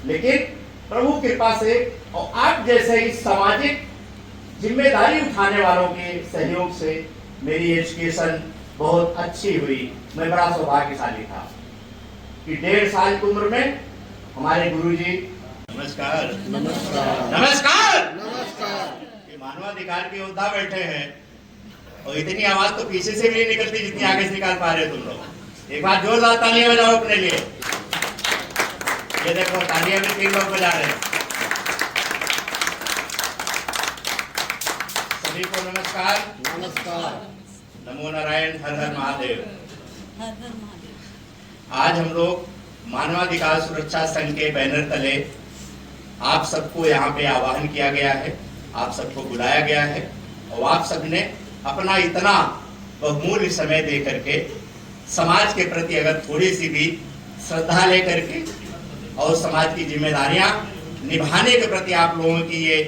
लेकिन प्रभु कृपा से और आप जैसे ही सामाजिक जिम्मेदारी उठाने वालों के सहयोग से मेरी एजुकेशन बहुत अच्छी हुई। मैं बड़ा सौभाग्यशाली था कि 1.5 साल की उम्र में हमारे गुरुजी नमस्कार नमस्कार नमस्कार नमस्कार। ये मानवाधिकार के योद्धा बैठे हैं और इतनी आवाज तो पीछे से भी नहीं निकलती जितनी आगे से निकाल पा रहे हो तुम लोग। एक बार जोरदार तालियां बजाओ अपने लिए। ये देखो तालियां भी 3 लोग बजा रहे हैं। सभी को नमस्कार नमस्कार। नमो नारायण, हर हर महादेव। हर हर महादेव। आज हम लोग मानवाधिकार सुरक्षा संघ के बैनर तले आप सबको यहाँ पे आह्वान किया गया है, आप सबको बुलाया गया है और आप सबने अपना इतना बहुमूल्य समय दे करके समाज के प्रति अगर थोड़ी सी भी श्रद्धा लेकर के और समाज की जिम्मेदारियां निभाने के प्रति आप लोगों की ये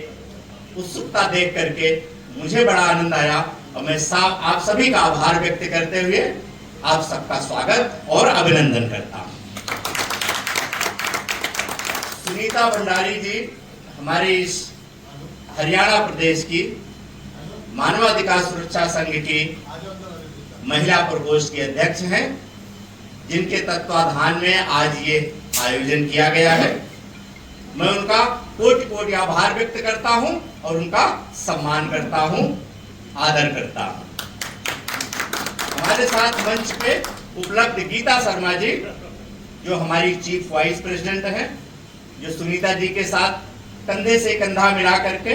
उत्सुकता देख करके मुझे बड़ा आनंद आया और मैं आप सभी का आभार व्यक्त करते हुए आप सबका स्वागत और अभिनंदन करता हूं। सुनीता भंडारी जी हमारे इस हरियाणा प्रदेश की मानवाधिकार सुरक्षा संघ की महिला प्रकोष्ठ के अध्यक्ष हैं, जिनके तत्वाधान में आज ये आयोजन किया गया है। मैं उनका कोटि कोटि आभार व्यक्त करता हूं और उनका सम्मान करता हूं, आदर करता हूं। हमारे साथ मंच पे उपलब्ध गीता शर्मा जी जो हमारी चीफ वाइस प्रेसिडेंट हैं, जो सुनीता जी के साथ कंधे से कंधा मिला करके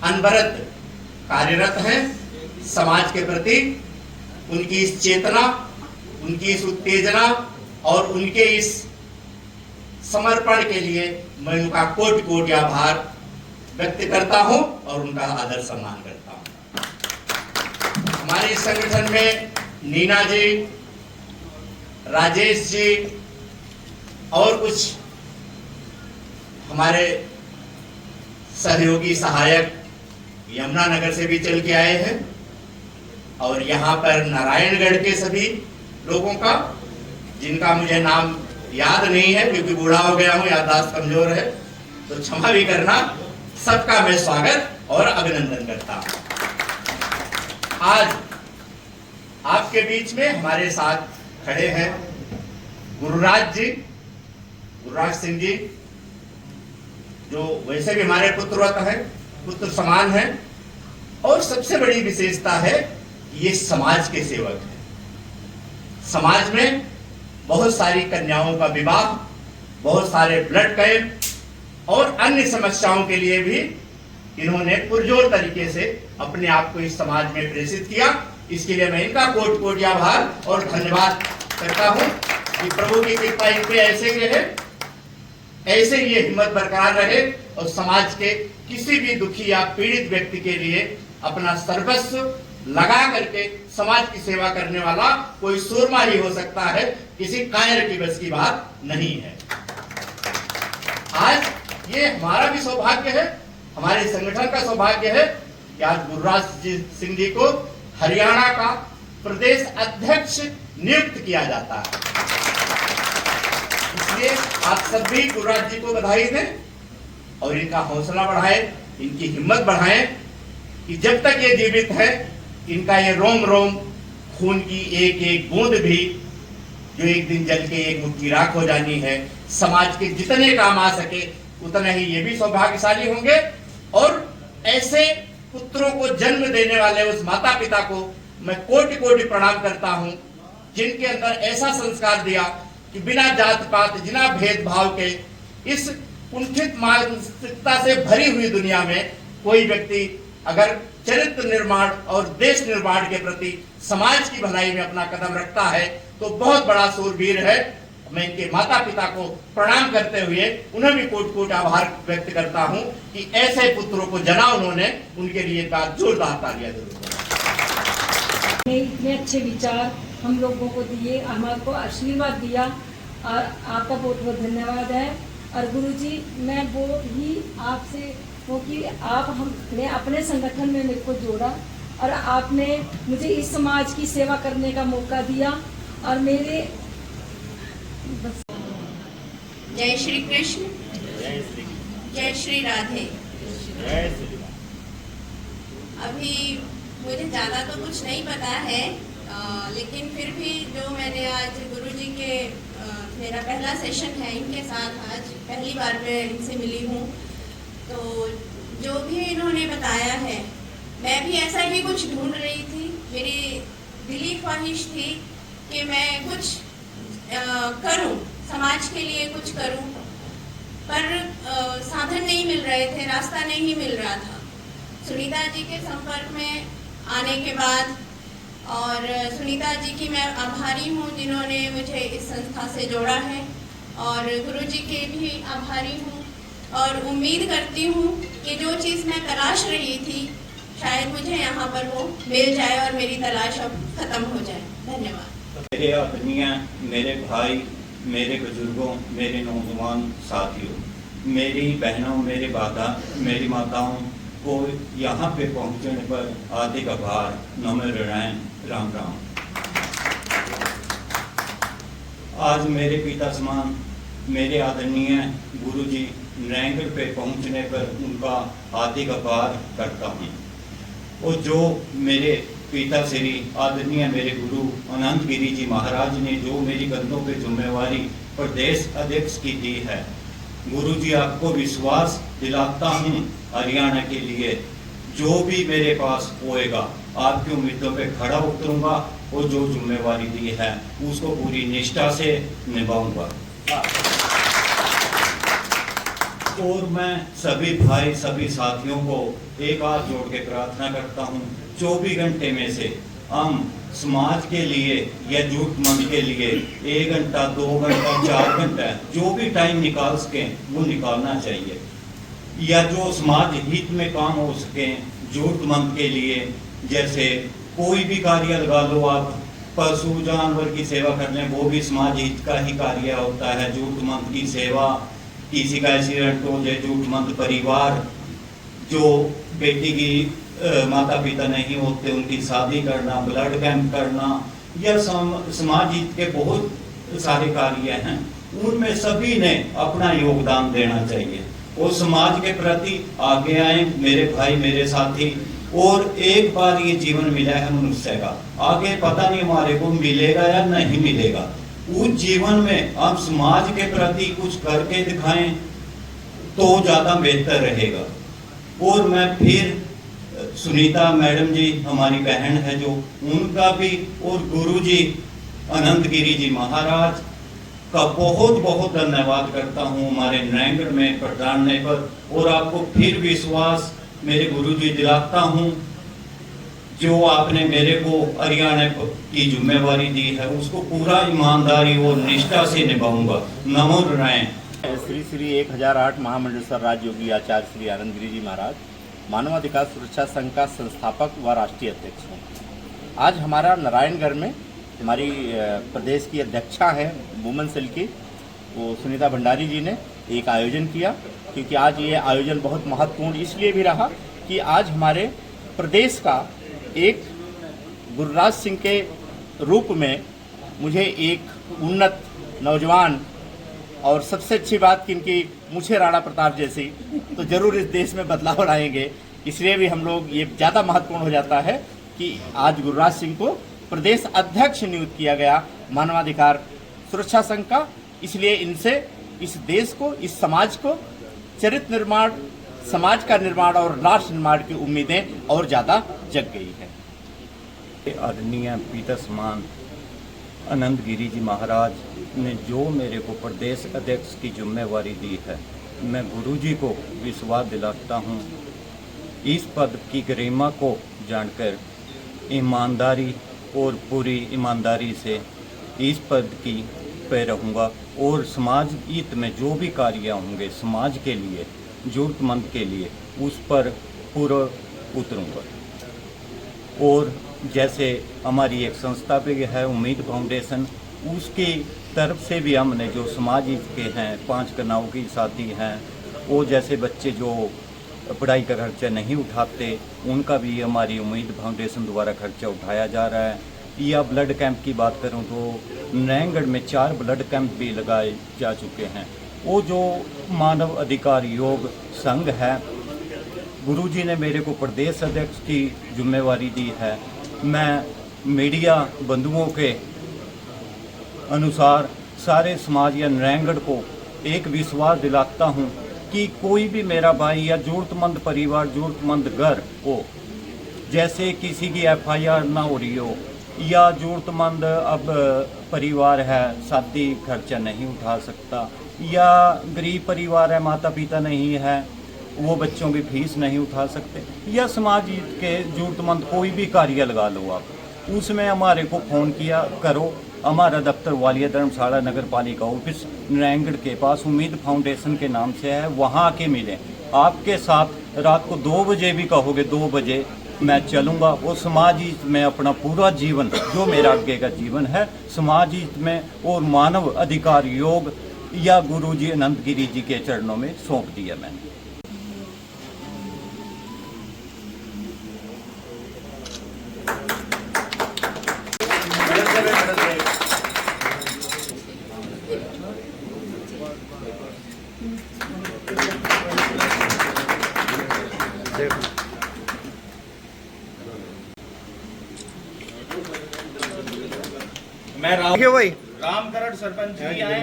अनवरत कार्यरत हैं। समाज के प्रति उनकी इस चेतना, उनकी इस उत्तेजना और उनके इस समर्पण के लिए मैं उनका कोटि कोटि आभार व्यक्त करता हूं और उनका आदर सम्मान करता हूं। हमारे इस संगठन में नीना जी, राजेश जी और कुछ हमारे सहयोगी सहायक यमुनानगर से भी चल के आए हैं और यहाँ पर नारायणगढ़ के सभी लोगों का, जिनका मुझे नाम याद नहीं है क्योंकि बूढ़ा हो गया हूँ, याददाश्त कमजोर है, तो क्षमा भी करना। सबका मैं स्वागत और अभिनंदन करता हूँ। आज आपके बीच में हमारे साथ खड़े हैं गुरुराज जी, गुरुराज सिंह जी, जो वैसे भी हमारे पुत्रवत हैं, पुत्र समान है और सबसे बड़ी विशेषता है ये समाज के सेवक हैं। समाज में बहुत सारी कन्याओं का विवाह, बहुत सारे ब्लड कैंप और अन्य समस्याओं के लिए भी इन्होंने पुरजोर तरीके से अपने आप को इस समाज में प्रेषित किया। इसके लिए मैं इनका कोटि कोटि आभार और धन्यवाद करता हूं कि प्रभु की कृपा इन पे ऐसे रहे, ऐसे ये हिम्मत बरकरार रहे और समाज के किसी भी दुखी या पीड़ित व्यक्ति के लिए अपना सर्वस्व लगा करके समाज की सेवा करने वाला कोई सूरमा ही हो सकता है, किसी कायर की बस की बात नहीं है। आज ये हमारा भी सौभाग्य है, हमारे संगठन का सौभाग्य है कि आज गुरुराज सिंह जी को हरियाणा का प्रदेश अध्यक्ष नियुक्त किया जाता है। इसलिए आप सभी गुरुराज जी को बधाई दें और इनका हौसला बढ़ाएं, इनकी हिम्मत बढ़ाएं कि जब तक ये जीवित है इनका ये रोम रोम खून की एक एक बूंद भी जो एक दिन जल के एक मुट्ठी राख हो जानी है, समाज के जितने काम आ सके उतने ही ये भी सौभाग्यशाली होंगे। और ऐसे पुत्रों को जन्म देने वाले उस माता पिता को मैं कोटि कोटि प्रणाम करता हूं, जिनके अंदर ऐसा संस्कार दिया कि बिना जात पात, बिना भेदभाव के इस कुंठित मानसिकता से भरी हुई दुनिया में कोई व्यक्ति अगर चरित्र निर्माण और देश निर्माण के प्रति समाज की भलाई में अपना कदम रखता है तो बहुत बड़ा सूरवीर है। मैं इनके माता पिता को प्रणाम करते हुए उन्हें भी कोटि कोटि आभार व्यक्त करता हूं कि ऐसे पुत्रों को जना उन्होंने, उनके लिए का जोरदार तालियां जरूर। इतने अच्छे विचार हम लोगों को दिए, हमारे को आशीर्वाद दिया और आपका बहुत बहुत धन्यवाद है। और गुरुजी मैं वो ही आपसे, क्योंकि आप हमने अपने संगठन में मेरे को जोड़ा और आपने मुझे इस समाज की सेवा करने का मौका दिया और मेरे जय श्री कृष्ण, जय श्री जय श्री राधे। जय श्री अभी मुझे ज़्यादा तो कुछ नहीं पता है, लेकिन फिर भी जो मैंने आज गुरुजी के मेरा पहला सेशन है इनके साथ, आज पहली बार मैं इनसे मिली हूँ, तो जो भी इन्होंने बताया है मैं भी ऐसा ही कुछ ढूंढ रही थी। मेरी दिली ख्वाहिश थी कि मैं कुछ करूं, समाज के लिए कुछ करूं, पर साधन नहीं मिल रहे थे, रास्ता नहीं मिल रहा था। सुनीता जी के संपर्क में आने के बाद, और सुनीता जी की मैं आभारी हूँ जिन्होंने मुझे इस संस्था से जोड़ा है, और गुरुजी के भी आभारी हूँ, और उम्मीद करती हूँ कि जो चीज़ मैं तलाश रही थी शायद मुझे यहाँ पर वो मिल जाए और मेरी तलाश अब खत्म हो जाए। धन्यवाद। मेरे अपनिया, मेरे भाई, मेरे बुजुर्गों, मेरे नौजवान साथियों, मेरी बहनों, मेरी माताओं को यहाँ पे पहुँचने पर हार्दिक आभार, नम्र ऋणाएं, राम राम। आज मेरे पिता समान मेरे आदरणीय गुरुजी नारायणगढ़ पे पहुँचने पर उनका हार्दिक आभार करता हूँ। और जो मेरे पिता श्री आदरणीय मेरे गुरु अनंत गिरी जी महाराज ने जो मेरी कंधों पे जिम्मेवारी प्रदेश अध्यक्ष की दी है, गुरु जी आपको विश्वास दिलाता हूँ हरियाणा के लिए जो भी मेरे पास होएगा आपकी उम्मीदों पे खड़ा उतरूंगा और जो जिम्मेवारी दी है उसको पूरी निष्ठा से निभाऊंगा। और मैं सभी भाई, सभी साथियों को एक हाथ जोड़ के प्रार्थना करता हूँ, 24 घंटे में से हम समाज के लिए या जरूरतमंद के लिए 1 घंटा, 2 घंटा, 4 घंटा जो भी टाइम निकाल सकें वो निकालना चाहिए, या जो समाज हित में काम हो सके जरूरतमंद के लिए। जैसे कोई भी कार्य लगा लो आप, पशु जानवर की सेवा कर लें, वो भी समाज हित का ही कार्य होता है। जरूरतमंद की सेवा, किसी का एक्सीडेंट हो जाए, जरूरतमंद परिवार जो बेटी की माता पिता नहीं होते उनकी शादी करना, ब्लड कैंप करना, यह समाज हित के बहुत सारे कार्य हैं, उनमें सभी ने अपना योगदान देना चाहिए और समाज के प्रति आगे आए मेरे भाई, मेरे साथी। और एक बार ये जीवन मिला है मनुष्य का, आगे पता नहीं हमारे को मिलेगा या नहीं मिलेगा। उस जीवन में हम समाज के प्रति कुछ करके दिखाएं तो ज़्यादा बेहतर रहेगा। और मैं फिर सुनीता मैडम जी हमारी बहन है जो, उनका भी, और गुरु जी अनंत गिरी जी महाराज का बहुत बहुत धन्यवाद करता हूँ हमारे नारायणगढ़ में पधारने पर। और आपको फिर विश्वास मेरे गुरु जी दिलाता हूँ, जो आपने मेरे को हरियाणा की जिम्मेवारी दी है उसको पूरा ईमानदारी और निष्ठा से निभाऊंगा। नमो नारायण। श्री श्री 1008 महामंडलेश्वर राजयोगी आचार्य श्री आनंद गिरी जी महाराज, मानवाधिकार सुरक्षा संघ का संस्थापक व राष्ट्रीय अध्यक्ष हूँ। आज हमारा नारायणगढ़ में हमारी प्रदेश की अध्यक्षा हैं वुमेन सेल की, वो सुनीता भंडारी जी ने एक आयोजन किया, क्योंकि आज ये आयोजन बहुत महत्वपूर्ण इसलिए भी रहा कि आज हमारे प्रदेश का एक गुरुराज सिंह के रूप में मुझे एक उन्नत नौजवान, और सबसे अच्छी बात कि इनकी मुझे राणा प्रताप जैसी, तो जरूर इस देश में बदलाव लाएंगे। इसलिए भी हम लोग ये ज़्यादा महत्वपूर्ण हो जाता है कि आज गुरुराज सिंह को प्रदेश अध्यक्ष नियुक्त किया गया मानवाधिकार सुरक्षा संघ का। इसलिए इनसे इस देश को, इस समाज को चरित्र निर्माण, समाज का निर्माण और राष्ट्र निर्माण की उम्मीदें और ज़्यादा जग गई है। आदरणीय पिता समान अनंत गिरी जी महाराज ने जो मेरे को प्रदेश अध्यक्ष की जिम्मेवारी दी है, मैं गुरु जी को विश्वास दिलाता हूँ। इस पद की गरिमा को जानकर ईमानदारी और पूरी ईमानदारी से इस पद की पे रहूँगा और समाज हित में जो भी कार्य होंगे समाज के लिए, जरूरतमंद के लिए, उस पर पूरा उतरूँगा। और जैसे हमारी एक संस्था भी है उम्मीद फाउंडेशन, उसकी तरफ से भी हमने जो समाज के हैं 5 कनाओं की साथी हैं, वो जैसे बच्चे जो पढ़ाई का खर्चा नहीं उठाते उनका भी हमारी उम्मीद फाउंडेशन द्वारा खर्चा उठाया जा रहा है। या ब्लड कैंप की बात करूं तो नारायणगढ़ में 4 ब्लड कैंप भी लगाए जा चुके हैं। वो जो मानव अधिकार योग संघ है, गुरुजी ने मेरे को प्रदेश अध्यक्ष की जिम्मेवारी दी है। मैं मीडिया बंधुओं के अनुसार सारे समाज या नारायणगढ़ को एक विश्वास दिलाता हूँ कि कोई भी मेरा भाई या जरूरतमंद परिवार, जरूरतमंद घर हो, जैसे किसी की FIR ना हो रही हो या जरूरतमंद अब परिवार है, शादी खर्चा नहीं उठा सकता, या गरीब परिवार है, माता पिता नहीं है, वो बच्चों की फीस नहीं उठा सकते, या समाज के जरूरतमंद कोई भी कार्य लगा लो आप, उसमें हमारे को फ़ोन किया करो। हमारा दफ्तर वालिया धर्मशाला नगर पालिका ऑफिस नारायणगढ़ के पास उम्मीद फाउंडेशन के नाम से है, वहाँ आके मिलें। आपके साथ रात को 2 बजे भी कहोगे, 2 बजे मैं चलूँगा। वो समाज हित में अपना पूरा जीवन, जो मेरा आगे का जीवन है, समाज हित में और मानव अधिकार योग या गुरुजी अनंत गिरी जी के चरणों में सौंप दिया मैंने। मैं भाई रामकरण सरपंच जी आए।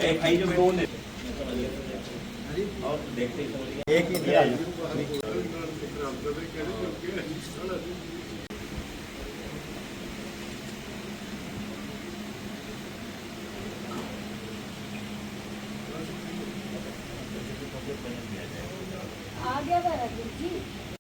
एक ही